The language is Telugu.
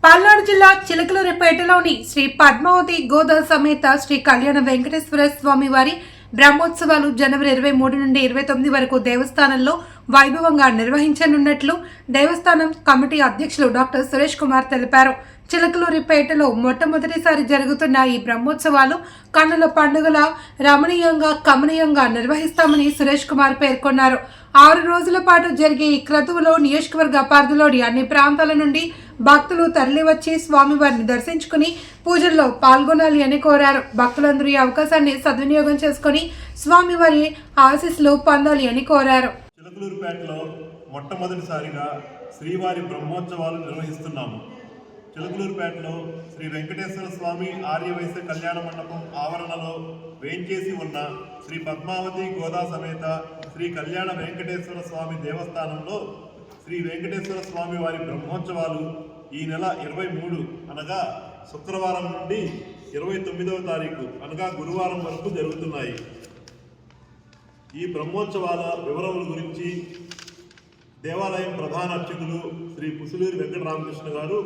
పల్నాడు జిల్లా చిలకలూరిపేటలోని శ్రీ పద్మావతి గోదా సమేత శ్రీ కళ్యాణ వెంకటేశ్వర స్వామి వారి బ్రహ్మోత్సవాలు జనవరి 23 నుండి 29 వరకు దేవస్థానంలో వైభవంగా నిర్వహించనున్నట్లు దేవస్థానం కమిటీ అధ్యక్షులు డాక్టర్ సురేష్ కుమార్ తెలిపారు. చిలకలూరిపేటలో మొట్టమొదటిసారి జరుగుతున్న ఈ బ్రహ్మోత్సవాలు కన్నుల పండుగల రమణీయంగా కమనీయంగా నిర్వహిస్తామని సురేష్ కుమార్ పేర్కొన్నారు. 6 రోజుల పాటు జరిగే ఈ క్రతువులో నియోజకవర్గ పరిధిలోని అన్ని ప్రాంతాల నుండి భక్తులు తరలివచ్చి స్వామివారిని దర్శించుకుని పూజల్లో పాల్గొనాలి అని కోరారు. భక్తులందరూ ఈ అవకాశాన్ని సద్వినియోగం చేసుకుని స్వామివారి ఆశీస్సులు పొందాలి అని కోరారు. చిలకలూరుపేటలో మొట్టమొదటిసారిగా శ్రీవారి బ్రహ్మోత్సవాలు నిర్వహిస్తున్నాము. చిలకలూరుపేటలో శ్రీ వెంకటేశ్వర స్వామి ఆర్యవైశ్య కళ్యాణ మండపం ఆవరణలో వేంచేసి ఉన్న శ్రీ పద్మావతి గోదా సమేత శ్రీ కళ్యాణ వెంకటేశ్వర స్వామి దేవస్థానంలో శ్రీ వెంకటేశ్వర స్వామి వారి బ్రహ్మోత్సవాలు ఈ నెల 23 అనగా శుక్రవారం నుండి 29వ తారీఖు అనగా గురువారం వరకు జరుగుతున్నాయి. ఈ బ్రహ్మోత్సవాల వివరముల గురించి దేవాలయం ప్రధాన అర్చకులు శ్రీ పుసులూరి వెంకటరామకృష్ణ గారు